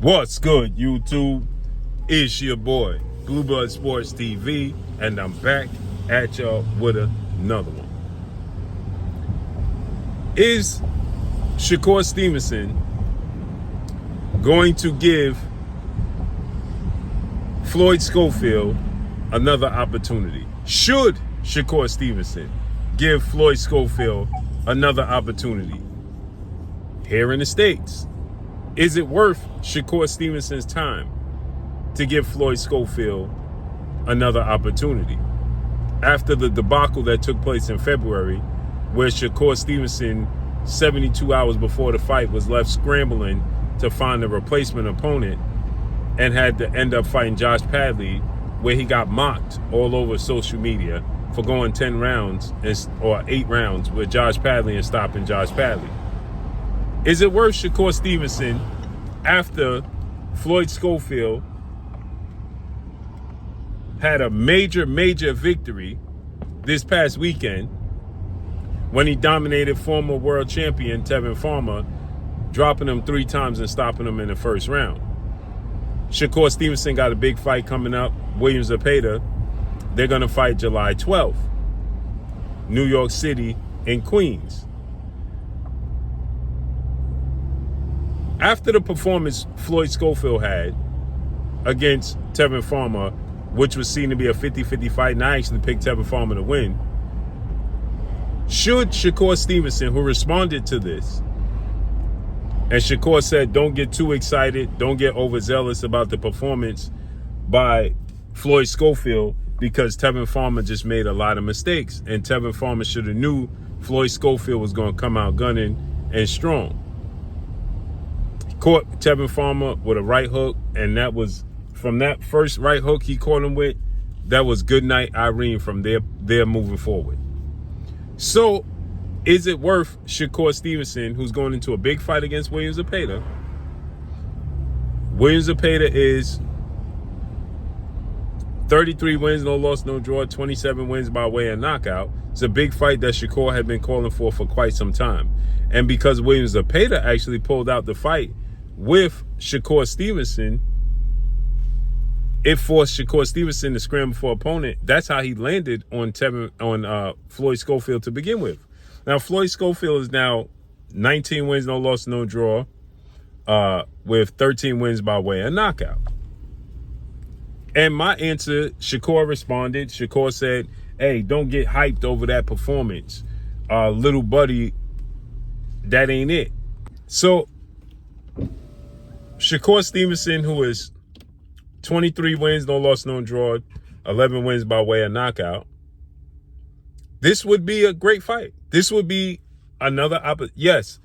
What's good, YouTube? It's your boy, Blueblood Sports TV, and I'm back at y'all with another one. Is Shakur Stevenson going to give Floyd Scofield another opportunity? Should Shakur Stevenson give Floyd Scofield another opportunity? Here in the States, is it worth Shakur Stevenson's time to give Floyd Scofield another opportunity? After the debacle that took place in February, where Shakur Stevenson, 72 hours before the fight, was left scrambling to find a replacement opponent and had to end up fighting Josh Padley, where he got mocked all over social media for going 10 rounds or 8 rounds with Josh Padley and stopping Josh Padley. Is it worth Shakur Stevenson, after Floyd Scofield had a major victory this past weekend when he dominated former world champion Tevin Farmer, dropping him 3 times and stopping him in the first round? Shakur Stevenson got a big fight coming up, Williams Zepeda. They're going to fight July 12th, New York City and Queens. After the performance Floyd Scofield had against Tevin Farmer, which was seen to be a 50-50 fight, and I actually picked Tevin Farmer to win, should Shakur Stevenson, who responded to this, and Shakur said, don't get too excited, don't get overzealous about the performance by Floyd Scofield, because Tevin Farmer just made a lot of mistakes, and Tevin Farmer should have knew Floyd Scofield was going to come out gunning and strong. Caught Tevin Farmer with a right hook, and that was, from that first right hook he caught him with, that was good night Irene from there moving forward. So is it worth Shakur Stevenson, who's going into a big fight against Williams Zepeda? Williams Zepeda is 33 wins, no loss, no draw, 27 wins by way of knockout. It's a big fight that Shakur had been calling for quite some time. And because Williams Zepeda actually pulled out the fight with Shakur Stevenson, it forced Shakur Stevenson to scramble for opponent. That's how he landed on Floyd Scofield to begin with. Now, Floyd Scofield is now 19 wins, no loss, no draw, with 13 wins by way of knockout. And my answer, Shakur responded. Shakur said, hey, don't get hyped over that performance. Little buddy, that ain't it. So Shakur Stevenson, who is 23 wins, no loss, no draw, 11 wins by way of knockout, this would be a great fight. This would be another yes,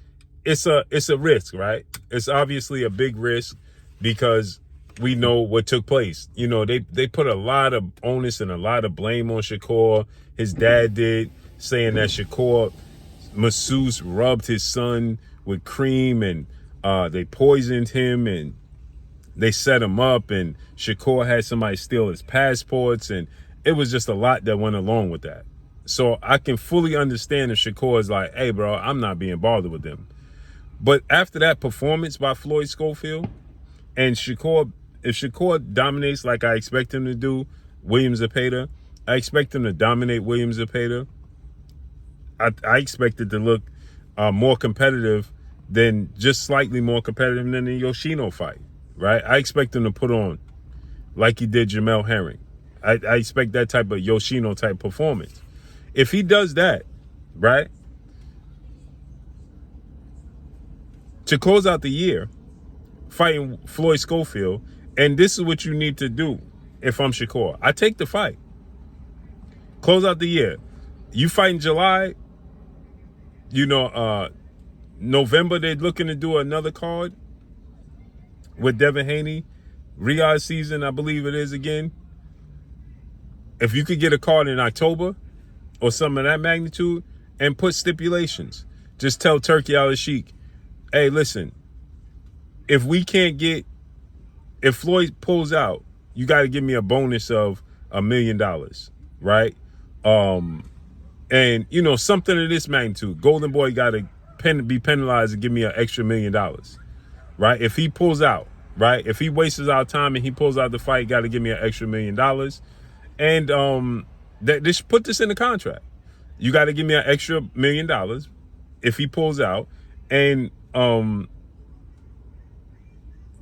it's a risk, right? It's obviously a big risk because we know what took place. You know, they put a lot of onus and a lot of blame on Shakur. His dad did, saying that Shakur masseuse rubbed his son with cream, and they poisoned him, and they set him up, and Shakur had somebody steal his passports, and it was just a lot that went along with that. So I can fully understand if Shakur is like, hey, bro, I'm not being bothered with them. But after that performance by Floyd Scofield, and if Shakur dominates like I expect him to do Williams Zepeda, I expect him to dominate Williams Zepeda. I expect it to look more competitive than, just slightly more competitive than the Yoshino fight, right? I expect him to put on like he did Jamel Herring. I expect that type of Yoshino type performance. If he does that, right, to close out the year, fighting Floyd Scofield, and this is what you need to do if I'm Shakur. I take the fight. Close out the year. You fight in July, November, they're looking to do another card with Devin Haney. Riyadh season, I believe it is again. If you could get a card in October or something of that magnitude and put stipulations, just tell Turkey Al-Sheikh, hey, listen, if Floyd pulls out, you got to give me a bonus of $1 million, right? And, something of this magnitude. Golden Boy got to be penalized and give me an extra $1 million, right? If he pulls out, right? If he wastes our time and he pulls out the fight, got to give me an extra $1 million. And just put this in the contract. You got to give me an extra $1 million if he pulls out, and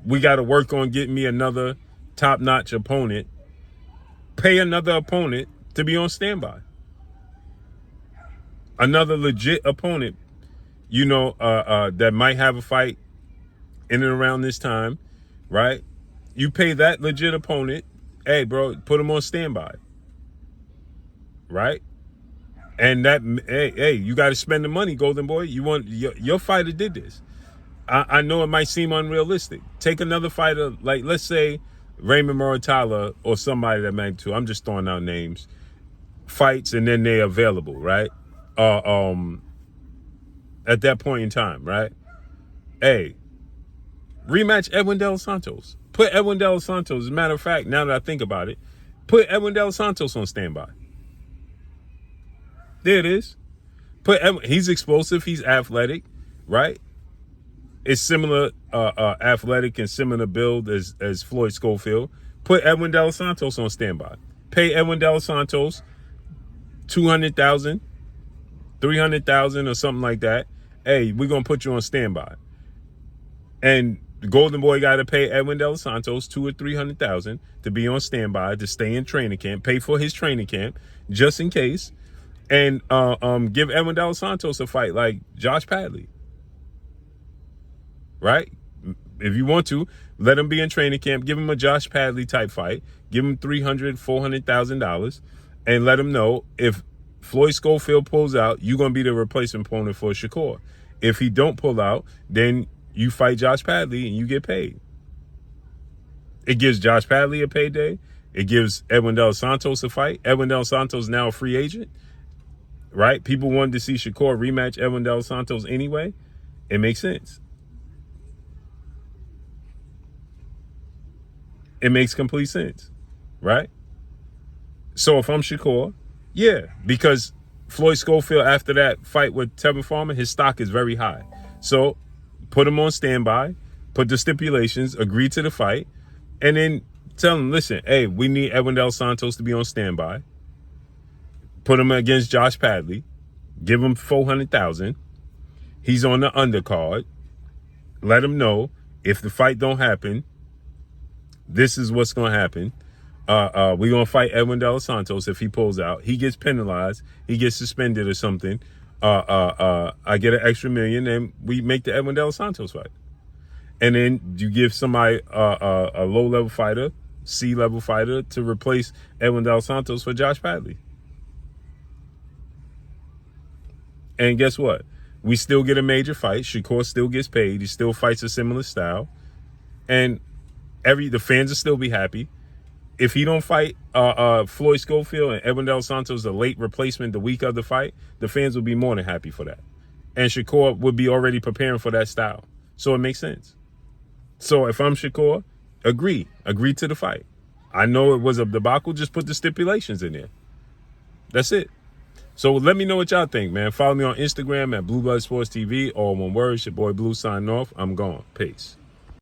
we got to work on getting me another top-notch opponent. Pay another opponent to be on standby. Another legit opponent, that might have a fight in and around this time, right? You pay that legit opponent, hey, bro, put him on standby, right? And that, hey, you got to spend the money, Golden Boy. You want your fighter did this. I know it might seem unrealistic. Take another fighter, like let's say Raymond Muratalla or somebody that magnitude. I'm just throwing out names. Fights and then they're available, right? At that point in time, right? Hey, rematch Edwin De Los Santos. Put Edwin De Los Santos. As a matter of fact, now that I think about it, put Edwin De Los Santos on standby. There it is. He's explosive. He's athletic, right? It's similar, athletic and similar build as Floyd Scofield. Put Edwin De Los Santos on standby. Pay Edwin De Los Santos $200,000, $300,000, or something like that. Hey, we're gonna put you on standby. And the Golden Boy got to pay Edwin De Los Santos $200,000 or $300,000 to be on standby, to stay in training camp, pay for his training camp just in case, and give Edwin De Los Santos a fight like Josh Padley. Right? If you want to, let him be in training camp. Give him a Josh Padley type fight. Give him $300,000, $400,000, and let him know if Floyd Scofield pulls out, you're gonna be the replacement opponent for Shakur. If he don't pull out, then you fight Josh Padley and you get paid. It gives Josh Padley a payday. It gives Edwin De Los Santos a fight. Edwin De Los Santos is now a free agent, right? People wanted to see Shakur rematch Edwin De Los Santos anyway. It makes sense. It makes complete sense, right? So if I'm Shakur, yeah, because Floyd Scofield, after that fight with Tevin Farmer, his stock is very high. So put him on standby, put the stipulations, agree to the fight, and then tell him, listen, hey, we need Edwin De Los Santos to be on standby. Put him against Josh Padley. Give him $400,000. He's on the undercard. Let him know if the fight don't happen, this is what's going to happen. We're going to fight Edwin De Los Santos. If he pulls out, he gets penalized. He gets suspended or something. I get an extra $1 million, and we make the Edwin De Los Santos fight. And then you give somebody a low-level fighter, C-level fighter, to replace Edwin De Los Santos for Josh Padley. And guess what? We still get a major fight. Shakur still gets paid. He still fights a similar style. And the fans will still be happy. If he don't fight Floyd Scofield and Edwin De Los Santos, a late replacement the week of the fight, the fans will be more than happy for that. And Shakur would be already preparing for that style. So it makes sense. So if I'm Shakur, agree to the fight. I know it was a debacle, just put the stipulations in there. That's it. So let me know what y'all think, man. Follow me on Instagram at Blue Blood Sports TV, all one word. It's your boy Blue signing off. I'm gone. Peace.